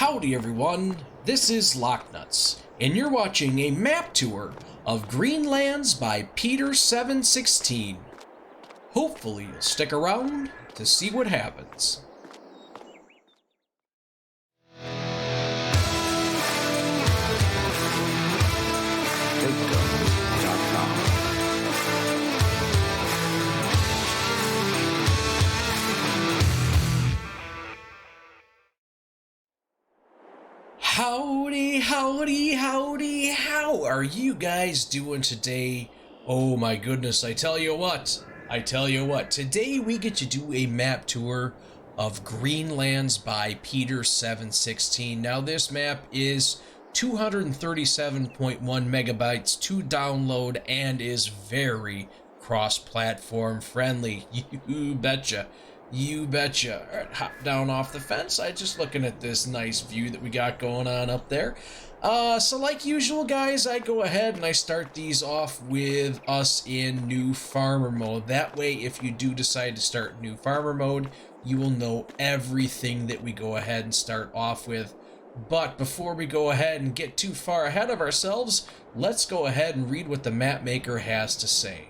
Howdy everyone, this is LockNutz, and you're watching a map tour of Greenlands by Peter716. Hopefully you'll stick around to see what happens. Howdy, how are you guys doing today? Oh my goodness, I tell you what, today we get to do a map tour of Greenlands by Peter716. Now this map is 237.1 megabytes to download and is very cross-platform friendly, you betcha. You betcha. All right, hop down off the fence. I just looking at this nice view that we got going on up there. So like usual, guys, I go ahead and I start these off with us in new farmer mode. That way, if you do decide to start new farmer mode, you will know everything that we go ahead and start off with. But before we go ahead and get too far ahead of ourselves, let's go ahead and read what the map maker has to say.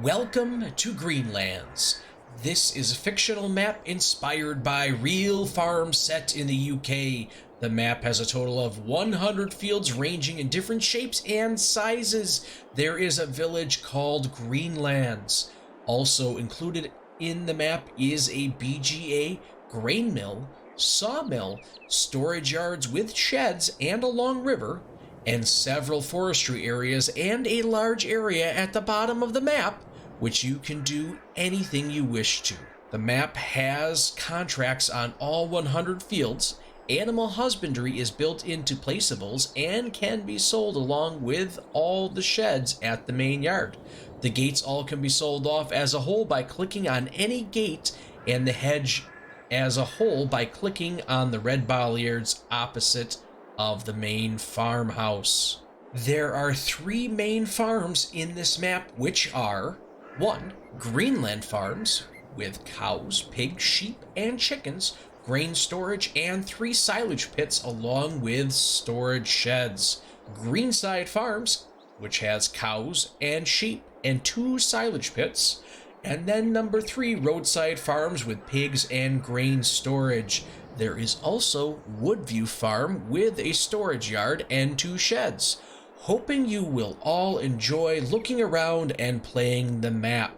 Welcome to Greenlands. This is a fictional map inspired by real farms set in the UK. The map has a total of 100 fields ranging in different shapes and sizes. There is a village called Greenlands. Also included in the map is a BGA, grain mill, sawmill, storage yards with sheds and a long river, and several forestry areas and a large area at the bottom of the map, which you can do anything you wish to. The map has contracts on all 100 fields. Animal husbandry is built into placeables and can be sold along with all the sheds at the main yard. The gates all can be sold off as a whole by clicking on any gate, and the hedge as a whole by clicking on the red bollards opposite of the main farmhouse. There are 3 main farms in this map, which are 1. Greenland farms with cows, pigs, sheep, and chickens, grain storage, and 3 silage pits along with storage sheds. Greenside farms, which has cows and sheep and 2 silage pits. And then number 3, roadside farms with pigs and grain storage. There is also Woodview farm with a storage yard and 2 sheds. Hoping you will all enjoy looking around and playing the map.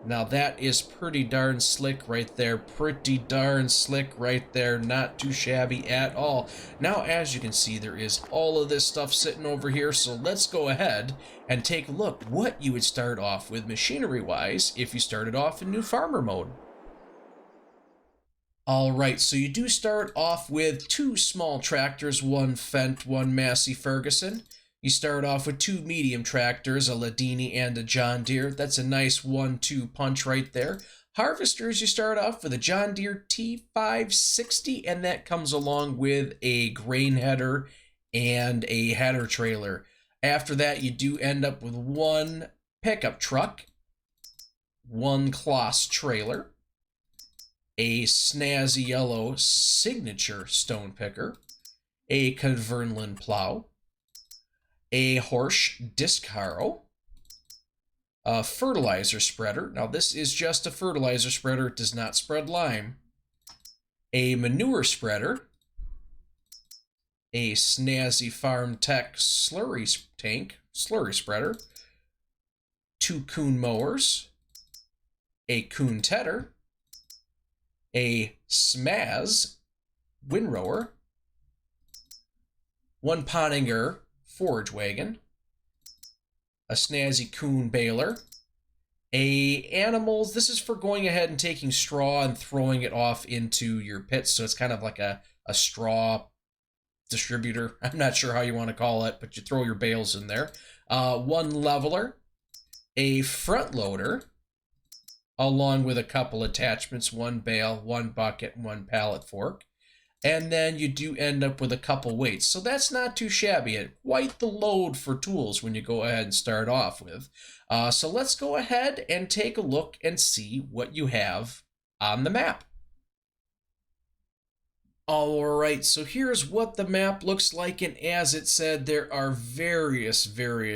Now that is pretty darn slick right there. Not too shabby at all. Now, as you can see, there is all of this stuff sitting over here. So let's go ahead and take a look what you would start off with machinery-wise if you started off in new farmer mode. Alright, so you do start off with 2 small tractors, one Fendt, one Massey Ferguson. You start off with 2 medium tractors, a Ladini and a John Deere. That's a nice 1-2 punch right there. Harvesters, you start off with a John Deere T560, and that comes along with a grain header and a header trailer. After that, you do end up with 1 pickup truck, 1 Kloss trailer, a snazzy yellow signature stone picker, a Kverneland plow, a Horsch disc harrow, a fertilizer spreader. Now this is just a fertilizer spreader, it does not spread lime. A manure spreader, a snazzy Farm Tech slurry spreader, 2 Kuhn mowers, a Kuhn tedder, a Smaz windrower, 1 Pontinger forage wagon, a snazzy Kuhn baler, a animals. This is for going ahead and taking straw and throwing it off into your pits. So it's kind of like a straw distributor. I'm not sure how you want to call it, but you throw your bales in there. 1 leveler, a front loader, along with a couple attachments, 1 bale, 1 bucket, 1 pallet fork. And then you do end up with a couple weights. So that's not too shabby. Quite the load for tools when you go ahead and start off with. So let's go ahead and take a look and see what you have on the map. Alright, so here's what the map looks like, and as it said, there are various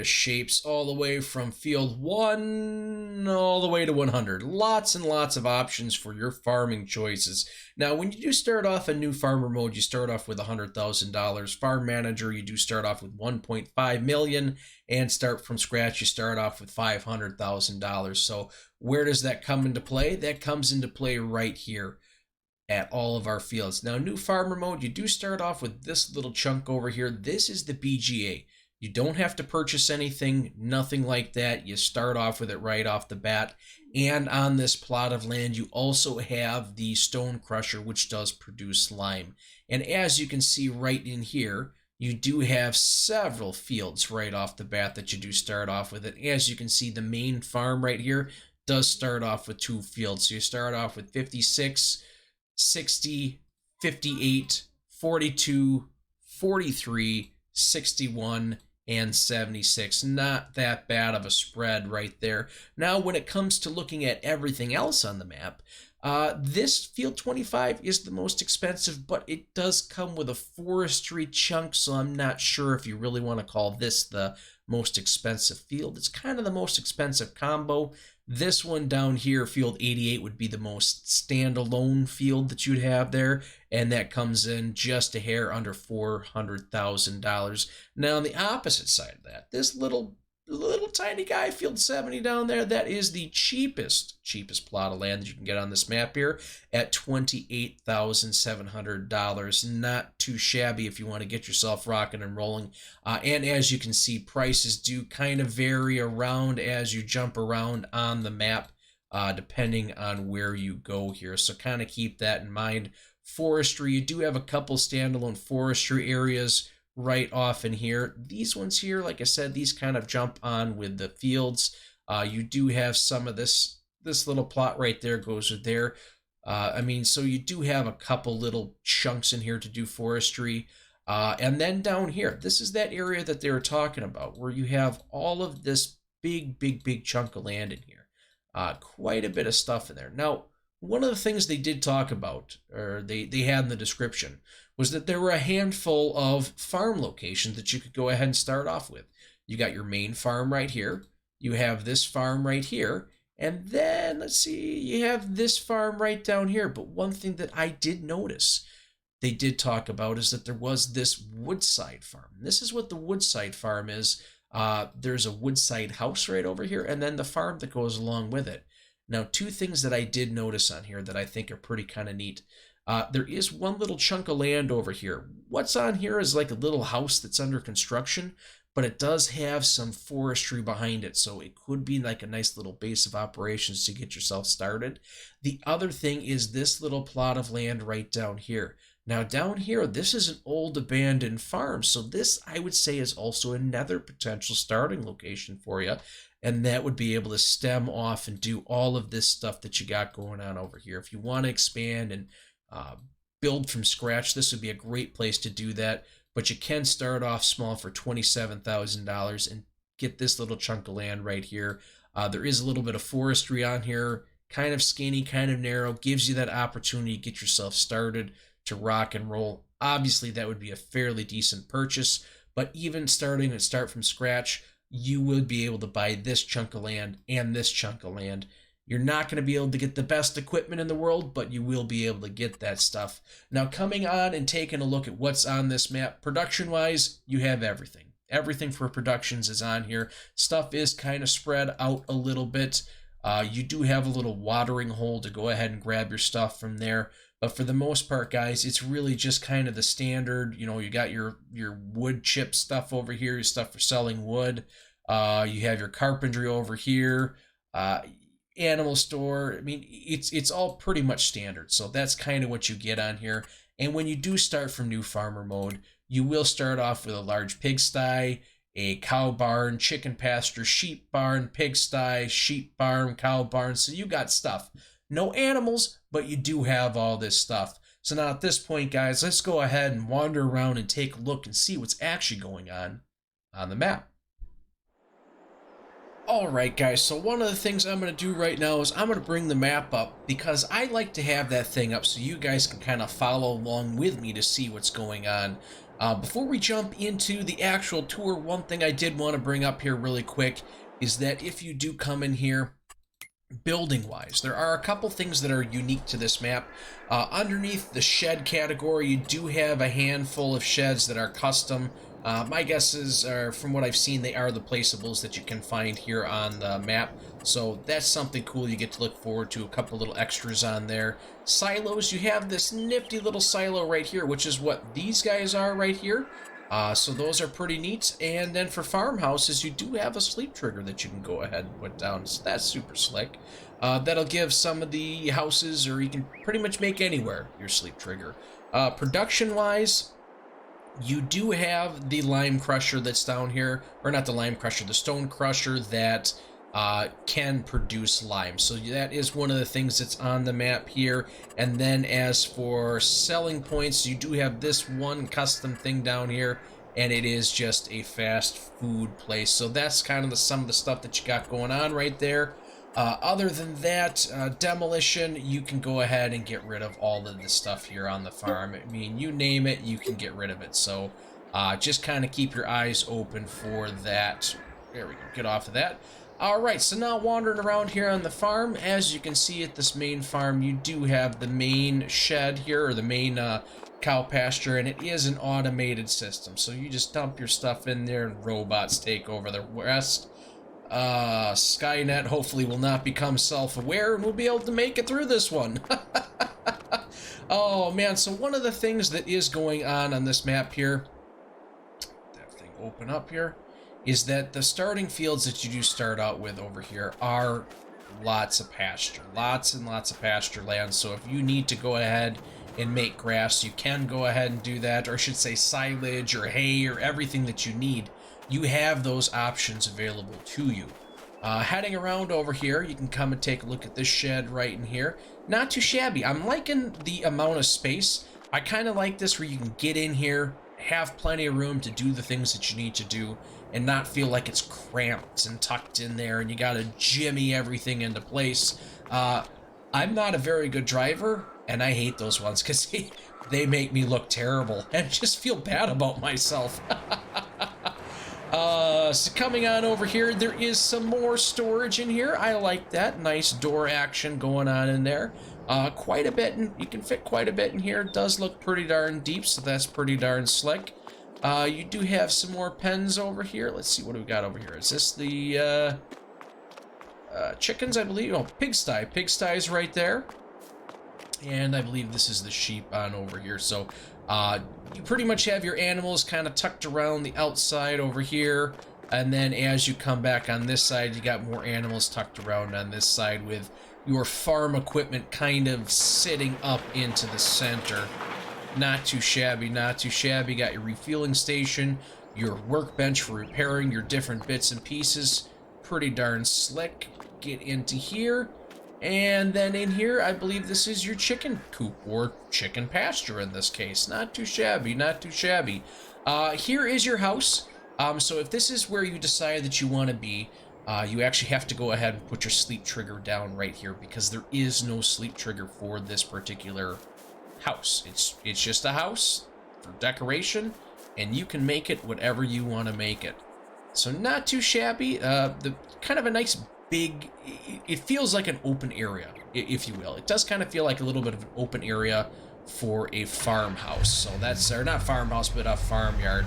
shapes all the way from field 1 all the way to 100. Lots and lots of options for your farming choices. Now, when you do start off a new farmer mode, you start off with $100,000. Farm manager, you do start off with 1.5 million, and start from scratch, you start off with $500,000. So where does that come into play? That comes into play right here at all of our fields. Now, new farmer mode, you do start off with this little chunk over here. This is the BGA. You don't have to purchase anything, nothing like that. You start off with it right off the bat. And on this plot of land, you also have the stone crusher, which does produce lime. And as you can see right in here, you do have several fields right off the bat that you do start off with it. As you can see, the main farm right here does start off with 2 fields. So you start off with 56, 60, 58, 42, 43, 61, and 76. Not that bad of a spread right there. Now, when it comes to looking at everything else on the map, this field 25 is the most expensive, but it does come with a forestry chunk, so I'm not sure if you really want to call this the most expensive field. It's kind of the most expensive combo. This one down here, field 88, would be the most standalone field that you'd have there, and that comes in just a hair under $400,000. Now, on the opposite side of that, this little tiny guy, field 70 down there, that is the cheapest plot of land that you can get on this map here at $28,700. Not too shabby if you want to get yourself rocking and rolling. And as you can see, prices do kind of vary around as you jump around on the map, depending on where you go here. So kind of keep that in mind. Forestry, you do have a couple standalone forestry areas right off in here. These ones here, like I said, these kind of jump on with the fields. You do have some of this little plot right there goes with there. So you do have a couple little chunks in here to do forestry. And then down here, this is that area that they were talking about, where you have all of this big chunk of land in here. Quite a bit of stuff in there. Now, one of the things they did talk about, or they had in the description, was that there were a handful of farm locations that you could go ahead and start off with. You got your main farm right here. You have this farm right here. And then, let's see, you have this farm right down here. But one thing that I did notice they did talk about is that there was this woodside farm. This is what the woodside farm is. There's a woodside house right over here, and then the farm that goes along with it. Now, 2 things that I did notice on here that I think are pretty kind of neat. There is one little chunk of land over here. What's on here is like a little house that's under construction, but it does have some forestry behind it, so it could be like a nice little base of operations to get yourself started. The other thing is this little plot of land right down here. Now down here, this is an old abandoned farm, so this, I would say, is also another potential starting location for you, and that would be able to stem off and do all of this stuff that you got going on over here. If you want to expand and build from scratch, this would be a great place to do that, but you can start off small for $27,000 and get this little chunk of land right here. There is a little bit of forestry on here, kind of skinny, kind of narrow, gives you that opportunity to get yourself started to rock and roll. Obviously, that would be a fairly decent purchase, but even starting to start from scratch, you will be able to buy this chunk of land and this chunk of land. You're not going to be able to get the best equipment in the world, but you will be able to get that stuff. Now, coming on and taking a look at what's on this map, production-wise, you have everything. Everything for productions is on here. Stuff is kind of spread out a little bit. You do have a little watering hole to go ahead and grab your stuff from there. But for the most part, guys, it's really just kind of the standard. You know, you got your wood chip stuff over here, your stuff for selling wood. You have your carpentry over here. Animal store. I mean, it's all pretty much standard. So that's kind of what you get on here. And when you do start from new farmer mode, you will start off with a large pigsty, a cow barn, chicken pasture, sheep barn, pigsty, sheep barn, cow barn. So you got stuff. No animals, but you do have all this stuff. So now at this point, guys, let's go ahead and wander around and take a look and see what's actually going on the map. Alright guys, so one of the things I'm going to do right now is I'm going to bring the map up because I like to have that thing up so you guys can kind of follow along with me to see what's going on. Before we jump into the actual tour, one thing I did want to bring up here really quick is that if you do come in here, building wise, there are a couple things that are unique to this map. Underneath the shed category, you do have a handful of sheds that are custom. My guesses are, from what I've seen, they are the placeables that you can find here on the map. So that's something cool you get to look forward to, a couple little extras on there. Silos, you have this nifty little silo right here, which is what these guys are right here. So those are pretty neat. And then for farmhouses, you do have a sleep trigger that you can go ahead and put down. So that's super slick. That'll give some of the houses, or you can pretty much make anywhere, your sleep trigger. Production-wise, you do have the lime crusher that's down here, or not the lime crusher, the stone crusher that can produce lime. So that is one of the things that's on the map here. And then as for selling points, you do have this one custom thing down here, and it is just a fast food place. So that's kind of some of the stuff that you got going on right there. Other than that, demolition, you can go ahead and get rid of all of the stuff here on the farm. I mean, you name it, you can get rid of it. So just kind of keep your eyes open for that. There we go, get off of that. Alright, so now wandering around here on the farm, as you can see at this main farm, you do have the main shed here, or the main cow pasture, and it is an automated system. So you just dump your stuff in there and robots take over the rest. Skynet hopefully will not become self-aware and we'll be able to make it through this one. Oh man, so one of the things that is going on this map here, that thing open up here, is that the starting fields that you do start out with over here are lots of pasture, lots and lots of pasture land. So if you need to go ahead and make grass, you can go ahead and do that, or I should say silage or hay or everything that you need. You have those options available to you. Heading around over here, you can come and take a look at this shed right in here. Not too shabby. I'm liking the amount of space. I kind of like this where you can get in here, have plenty of room to do the things that you need to do, and not feel like it's cramped and tucked in there and you gotta jimmy everything into place. I'm not a very good driver, and I hate those ones because they make me look terrible and just feel bad about myself. So coming on over here, there is some more storage in here. I like that. Nice door action going on in there. Quite a bit, you can fit quite a bit in here. It does look pretty darn deep, so that's pretty darn slick. You do have some more pens over here. Let's see, what do we got over here? Is this the chickens, I believe? Oh, pigsty. Pigsty is right there. And I believe this is the sheep on over here. So you pretty much have your animals kind of tucked around the outside over here. And then as you come back on this side, you got more animals tucked around on this side with your farm equipment kind of sitting up into the center. Not too shabby, not too shabby. Got your refueling station, your workbench for repairing your different bits and pieces. Pretty darn slick. Get into here. And then in here, I believe this is your chicken coop, or chicken pasture in this case. Not too shabby, not too shabby. Here is your house. So if this is where you decide that you want to be, you actually have to go ahead and put your sleep trigger down right here, because there is no sleep trigger for this particular house. It's just a house for decoration, and you can make it whatever you want to make it. So not too shabby. The kind of a nice big, it feels like an open area, if you will. It does kind of feel like a little bit of an open area for a farmhouse. So that's, or not farmhouse, but a farmyard.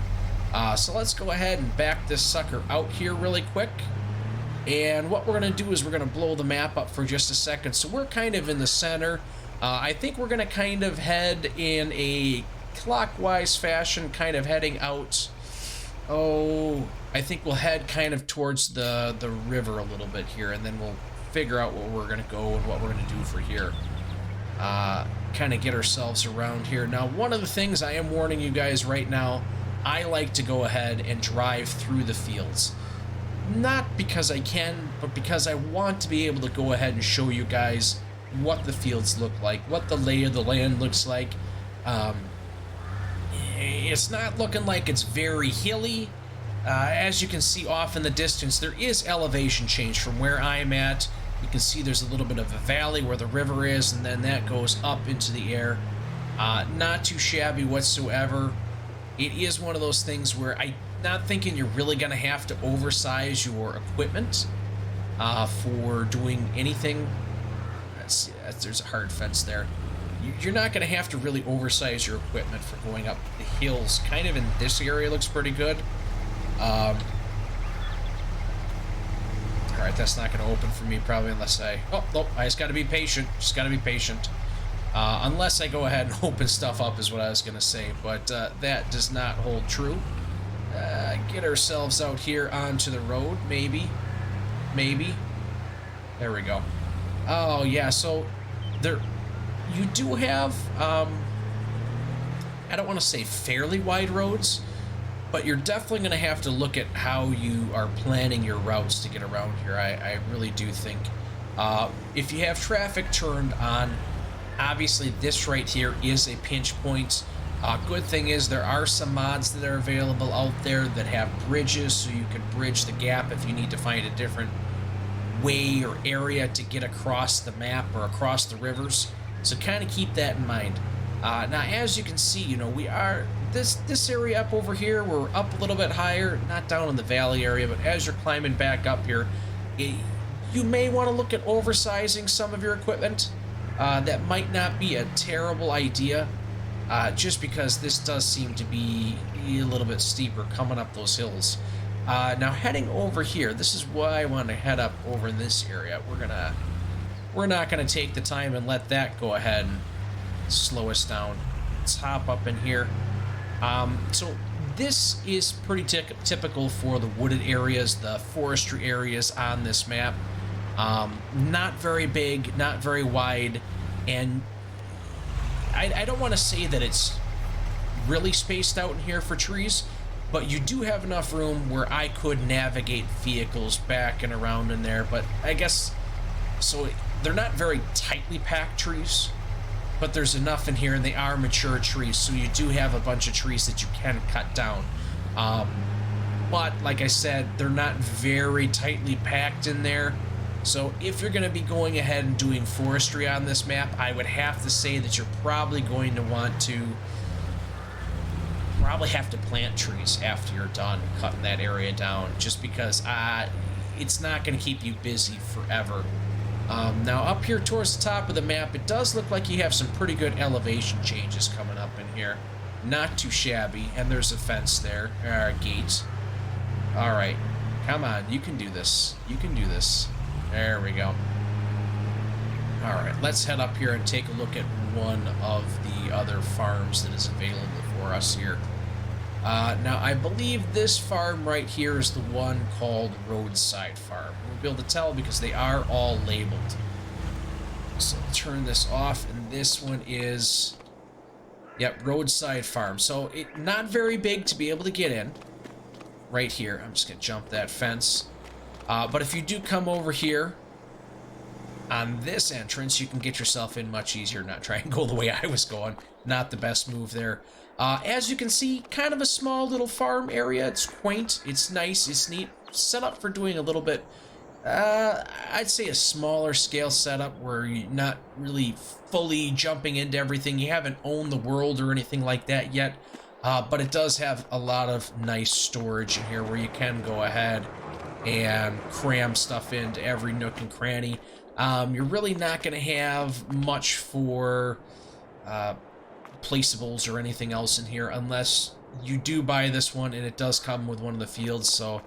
So let's go ahead and back this sucker out here really quick. And what we're going to do is we're going to blow the map up for just a second. So we're kind of in the center. I think we're going to kind of head in a clockwise fashion, kind of heading out. Oh, I think we'll head kind of towards the river a little bit here, and then we'll figure out where we're going to go and what we're going to do for here. Kind of get ourselves around here. Now, one of the things I am warning you guys right now, I like to go ahead and drive through the fields. Not because I can, but because I want to be able to go ahead and show you guys what the fields look like, what the lay of the land looks like. It's not looking like it's very hilly. As you can see off in the distance, there is elevation change from where I'm at. You can see there's a little bit of a valley where the river is, and then that goes up into the air. Not too shabby whatsoever. It is one of those things where I'm not thinking you're really going to have to oversize your equipment for doing anything. Let's see, there's a hard fence there. You're not going to have to really oversize your equipment for going up the hills. Kind of in this area looks pretty good. Alright, that's not going to open for me probably unless I... Oh, nope, I just got to be patient. Just got to be patient. Unless I go ahead and open stuff up is what I was going to say, but that does not hold true. Get ourselves out here onto the road, maybe. Maybe. There we go. Oh, yeah, so there... You do have, I don't want to say fairly wide roads, but you're definitely going to have to look at how you are planning your routes to get around here. I really do think. If you have traffic turned on, obviously this right here is a pinch point. Good thing is there are some mods that are available out there that have bridges, so you can bridge the gap if you need to find a different way or area to get across the map or across the rivers. So kind of keep that in mind. Now, as you can see, you know, we are this area up over here. We're up a little bit higher, not down in the valley area, but as you're climbing back up here, you may want to look at oversizing some of your equipment. That might not be a terrible idea, just because this does seem to be a little bit steeper coming up those hills. Now, heading over here, this is why I want to head up over in this area. We're not going to take the time and let that go ahead and slow us down. Let's hop up in here. So this is pretty typical for the wooded areas, the forestry areas on this map. Not very big, not very wide, and I don't want to say that it's really spaced out in here for trees, but you do have enough room where I could navigate vehicles back and around in there, but I guess... So they're not very tightly packed trees, but there's enough in here, and they are mature trees, so you do have a bunch of trees that you can cut down. But like I said, they're not very tightly packed in there. So if you're going to be going ahead and doing forestry on this map, I would have to say that you're probably going to want to have to plant trees after you're done cutting that area down, just because it's not going to keep you busy forever. Now up here towards the top of the map, it does look like you have some pretty good elevation changes coming up in here. Not too shabby, and there's a fence there, or a gate. Alright, come on, you can do this. You can do this. There we go. Alright, let's head up here and take a look at one of the other farms that is available for us here. Now, I believe this farm right here is the one called Roadside Farm. We'll be able to tell because they are all labeled. So turn this off, and this one is... Yep, Roadside Farm. So, not very big to be able to get in. Right here. I'm just going to jump that fence. But if you do come over here, on this entrance, you can get yourself in much easier. Not try and go the way I was going. Not the best move there. As you can see, kind of a small little farm area. It's quaint, it's nice, it's neat. Set up for doing a little bit, I'd say a smaller scale setup where you're not really fully jumping into everything. You haven't owned the world or anything like that yet, but it does have a lot of nice storage in here where you can go ahead and cram stuff into every nook and cranny. You're really not going to have much for... placeables or anything else in here unless you do buy this one, and it does come with one of the fields, so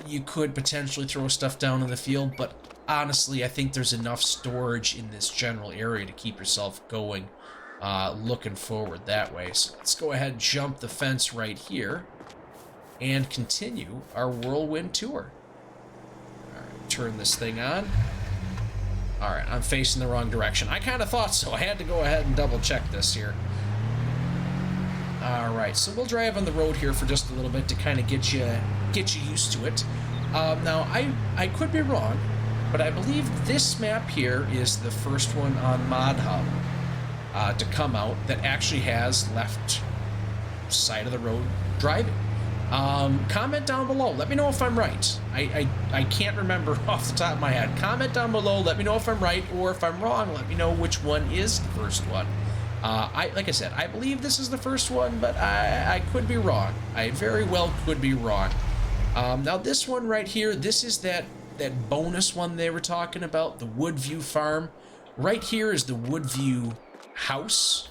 you could potentially throw stuff down in the field, but honestly I think there's enough storage in this general area to keep yourself going, looking forward that way. So let's go ahead and jump the fence right here and continue our whirlwind tour. Alright, turn this thing on. Alright, I'm facing the wrong direction. I kind of thought so. I had to go ahead and double check this here. Alright, so we'll drive on the road here for just a little bit to kind of get you used to it. Now, I could be wrong, but I believe this map here is the first one on Mod Hub to come out that actually has left side of the road driving. Comment down below. Let me know if I'm right. I can't remember off the top of my head. Comment down below. Let me know if I'm right, or if I'm wrong, let me know which one is the first one. Like I said, I believe this is the first one, but I could be wrong. I very well could be wrong. Now this one right here, this is that bonus one they were talking about, the Woodview Farm. Right here is the Woodview House.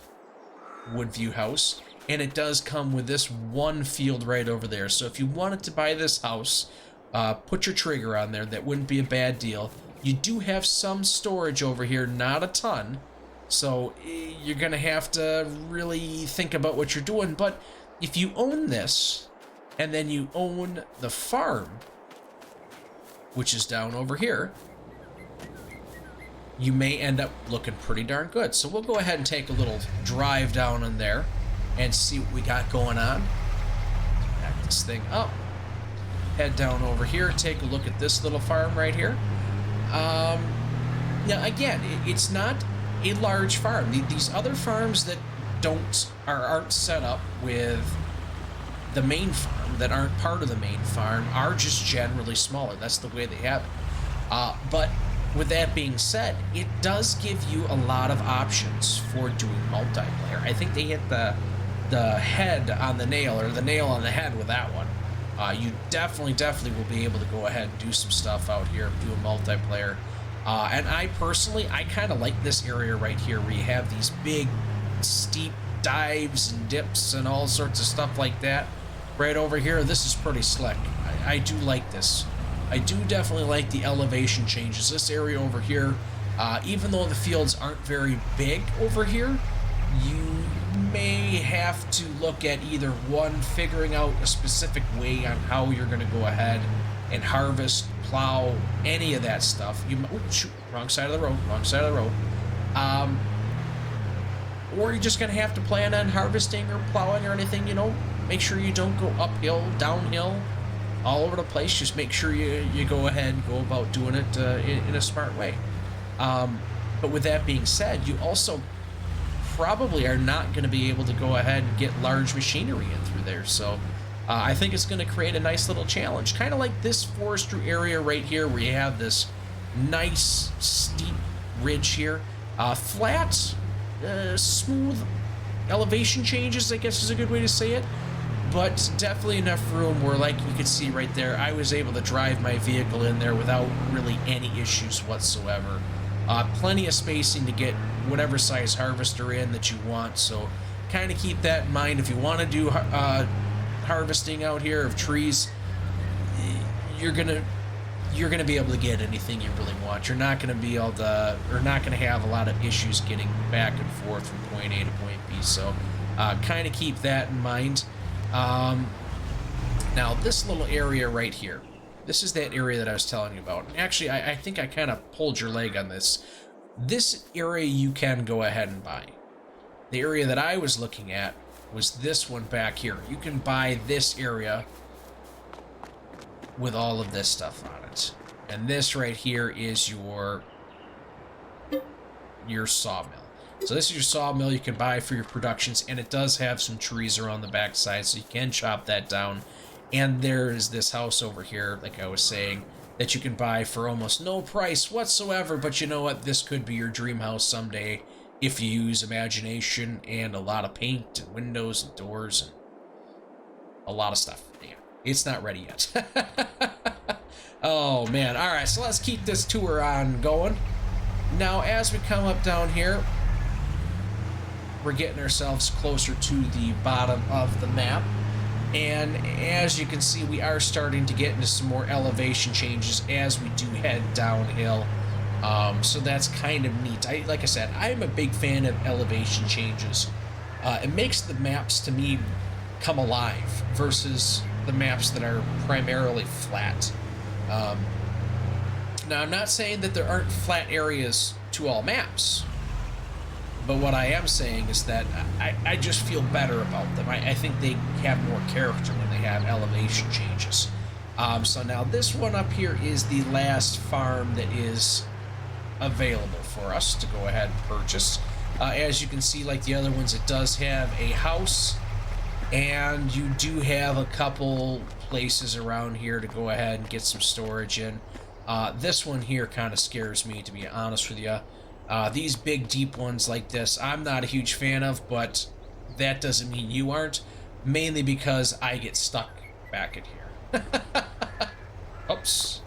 Woodview House. And it does come with this one field right over there. So if you wanted to buy this house, put your trigger on there. That wouldn't be a bad deal. You do have some storage over here, not a ton. So you're going to have to really think about what you're doing. But if you own this, and then you own the farm, which is down over here, you may end up looking pretty darn good. So we'll go ahead and take a little drive down in there and see what we got going on. Back this thing up. Head down over here, take a look at this little farm right here. Now again, it's not a large farm. These other farms that aren't set up with the main farm, that aren't part of the main farm, are just generally smaller. That's the way they have it. But with that being said, it does give you a lot of options for doing multiplayer. I think they hit the head on the nail, or the nail on the head with that one. You definitely will be able to go ahead and do some stuff out here, do a multiplayer. And I personally, I kind of like this area right here where you have these big, steep dives and dips and all sorts of stuff like that. Right over here, this is pretty slick. I do like this. I do definitely like the elevation changes. This area over here, even though the fields aren't very big over here, you may have to look at either one, figuring out a specific way on how you're going to go ahead and harvest, plow, any of that stuff. Oh, shoot, wrong side of the road, wrong side of the road. Or you're just going to have to plan on harvesting or plowing or anything, you know. Make sure you don't go uphill, downhill, all over the place. Just make sure you go ahead and go about doing it in a smart way. But with that being said, you also probably are not going to be able to go ahead and get large machinery in through there. So I think it's going to create a nice little challenge, kind of like this forestry area right here, where you have this nice steep ridge here, flat, smooth elevation changes, I guess is a good way to say it, but definitely enough room where, like you could see right there, I was able to drive my vehicle in there without really any issues whatsoever. Plenty of spacing to get whatever size harvester in that you want, so kind of keep that in mind. If you want to do harvesting out here of trees, you're gonna be able to get anything you really want. You're not gonna be able to, or not gonna have a lot of issues getting back and forth from point A to point B. So kind of keep that in mind. Now this little area right here, this is that area that I was telling you about. Actually, I think I kind of pulled your leg on this. This area you can go ahead and buy. The area that I was looking at was this one back here. You can buy this area with all of this stuff on it. And this right here is your sawmill. So this is your sawmill you can buy for your productions, and it does have some trees around the backside, so you can chop that down. And there is this house over here, like I was saying, that you can buy for almost no price whatsoever. But you know what? This could be your dream house someday if you use imagination and a lot of paint and windows and doors and a lot of stuff. Yeah, it's not ready yet. Oh, man. All right, so let's keep this tour on going. Now, as we come up down here, we're getting ourselves closer to the bottom of the map. And as you can see, we are starting to get into some more elevation changes as we do head downhill. So that's kind of neat. Like I said, I'm a big fan of elevation changes. It makes the maps, to me, come alive versus the maps that are primarily flat. Now, I'm not saying that there aren't flat areas to all maps, but what I am saying is that I just feel better about them. I think they have more character when they have elevation changes. So now this one up here is the last farm that is available for us to go ahead and purchase. As you can see, like the other ones, it does have a house And you do have a couple places around here to go ahead and get some storage in. This one here kind of scares me, to be honest with you. These big deep ones like this, I'm not a huge fan of, but that doesn't mean you aren't. Mainly because I get stuck back in here. Oops.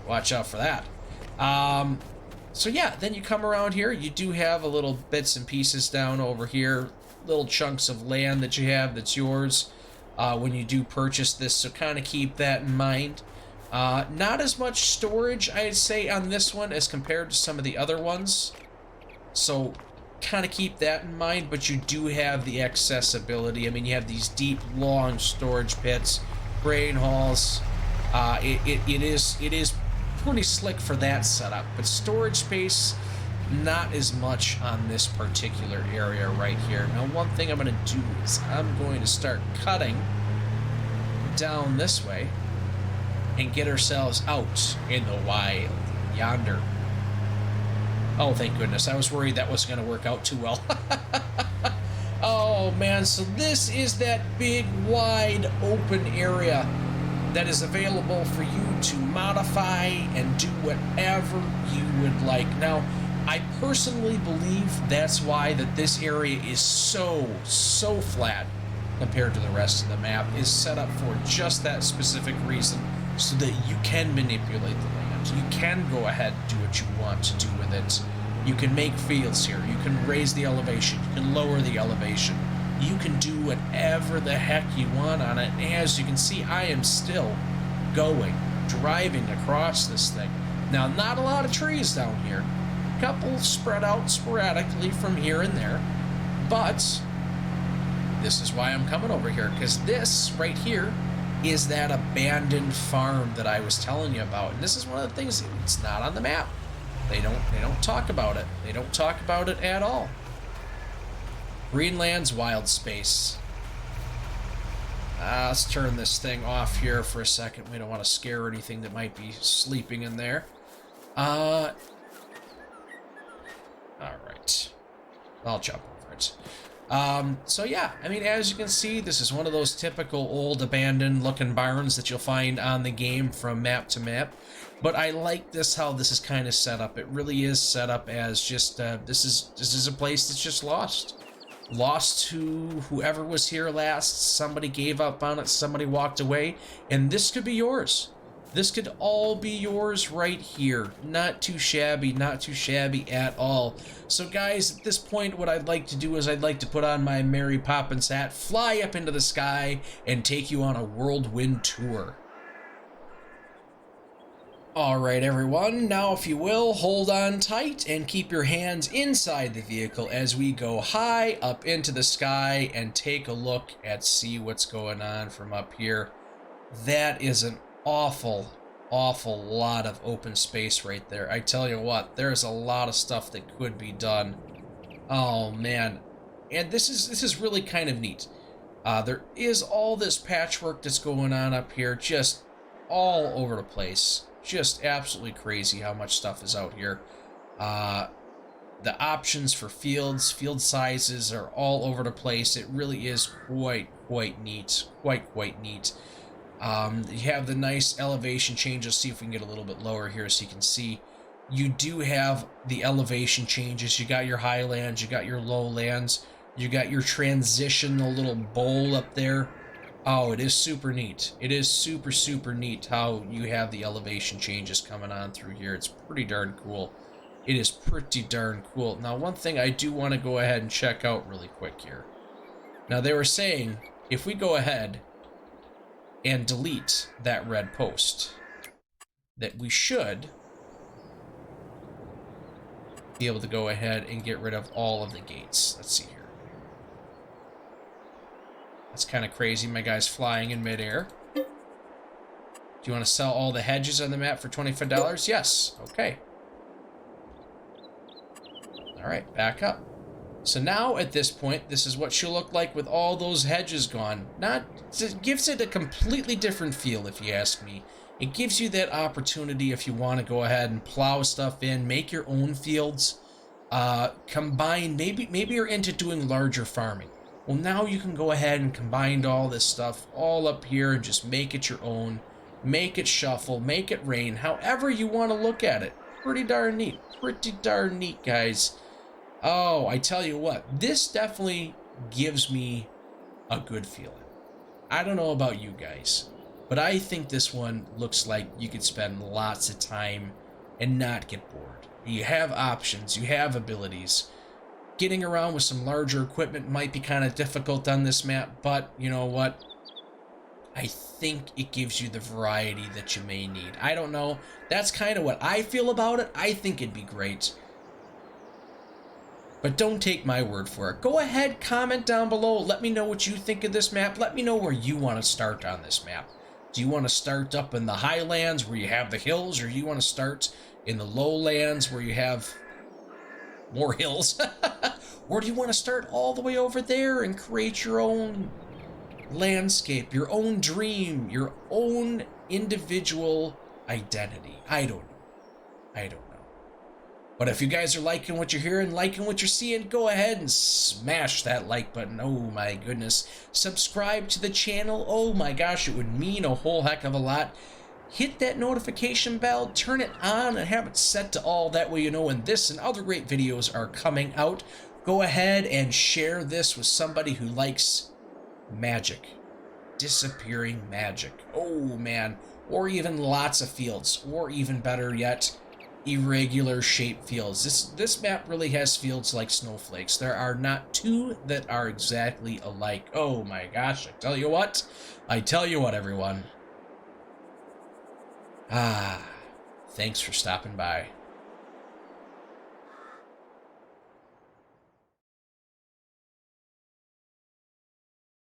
Watch out for that. So yeah, then you come around here. You do have a little bits and pieces down over here. Little chunks of land that you have that's yours when you do purchase this. So kind of keep that in mind. Not as much storage, I'd say, on this one as compared to some of the other ones. So kind of keep that in mind, but you do have the accessibility. I mean, you have these deep, long storage pits, grain halls. It is pretty slick for that setup, but storage space, not as much on this particular area right here. Now, one thing I'm going to do is I'm going to start cutting down this way and get ourselves out in the wild yonder. Oh, thank goodness. I was worried that wasn't going to work out too well. Oh, man. So this is that big, wide, open area that is available for you to modify and do whatever you would like. Now, I personally believe that's why that this area is so flat compared to the rest of the map, is set up for just that specific reason, so that you can manipulate the land. You can go ahead and do what you want to do with it. You can make fields here. You can raise the elevation. You can lower the elevation. You can do whatever the heck you want on it. And as you can see, I am still driving across this thing. Now, not a lot of trees down here. A couple spread out sporadically from here and there. But this is why I'm coming over here, because this right here is that abandoned farm that I was telling you about. And this is one of the things, it's not on the map. They don't talk about it. They don't talk about it at all. Greenlands wild space. Let's turn this thing off here for a second. We don't want to scare anything that might be sleeping in there. All right. I'll jump over it. So yeah, I mean, as you can see, this is one of those typical old abandoned looking barns that you'll find on the game from map to map. But I like this, how this is kind of set up. It really is set up as just, this is a place that's just lost. Lost to whoever was here last. Somebody gave up on it, somebody walked away, and this could be yours. This could all be yours right here. Not too shabby at all. So guys, at this point, what I'd like to do is I'd like to put on my Mary Poppins hat, fly up into the sky, and take you on a whirlwind tour. Alright everyone, now if you will, hold on tight and keep your hands inside the vehicle as we go high up into the sky and take a look at see what's going on from up here. That is an awful lot of open space right there. I tell you what, there's a lot of stuff that could be done. Oh man, and this is really kind of neat. There is all this patchwork that's going on up here, just all over the place. Just absolutely crazy how much stuff is out here. The options for field sizes are all over the place. It really is quite neat. Quite neat. You have the nice elevation changes. See if we can get a little bit lower here so you can see. You do have the elevation changes. You got your highlands, you got your lowlands, you got your transitional little bowl up there. Oh, it is super neat. It is super neat how you have the elevation changes coming on through here. It's pretty darn cool. It is pretty darn cool. Now, one thing I do want to go ahead and check out really quick here. Now, they were saying if we go ahead and delete that red post, that we should be able to go ahead and get rid of all of the gates. Let's see here. That's kind of crazy. My guy's flying in midair. Do you want to sell all the hedges on the map for $25? Yes. Okay. All right, back up. So now at this point, this is what she'll look like with all those hedges gone. It gives it a completely different feel, if you ask me. It gives you that opportunity if you want to go ahead and plow stuff in, make your own fields, combine. Maybe you're into doing larger farming. Well, now you can go ahead and combine all this stuff all up here and just make it your own. Make it shuffle, make it rain, however you want to look at it. Pretty darn neat. Pretty darn neat, guys. Oh, I tell you what, this definitely gives me a good feeling. I don't know about you guys, but I think this one looks like you could spend lots of time and not get bored. You have options, you have abilities. Getting around with some larger equipment might be kind of difficult on this map, but you know what? I think it gives you the variety that you may need. I don't know. That's kind of what I feel about it. I think it'd be great. But don't take my word for it. Go ahead, comment down below. Let me know what you think of this map. Let me know where you want to start on this map. Do you want to start up in the highlands where you have the hills, or do you want to start in the lowlands where you have more hills? Or do you want to start all the way over there and create your own landscape, your own dream, your own individual identity? I don't know. I don't know. But if you guys are liking what you're hearing, liking what you're seeing, go ahead and smash that like button. Oh my goodness. Subscribe to the channel. Oh my gosh, it would mean a whole heck of a lot. Hit that notification bell, turn it on, and have it set to all. That way you know when this and other great videos are coming out. Go ahead and share this with somebody who likes magic. Disappearing magic. Oh man. Or even lots of fields. Or even better yet, irregular shaped fields. This map really has fields like snowflakes. There are not two that are exactly alike. Oh my gosh, I tell you what. I tell you what, everyone. Thanks for stopping by.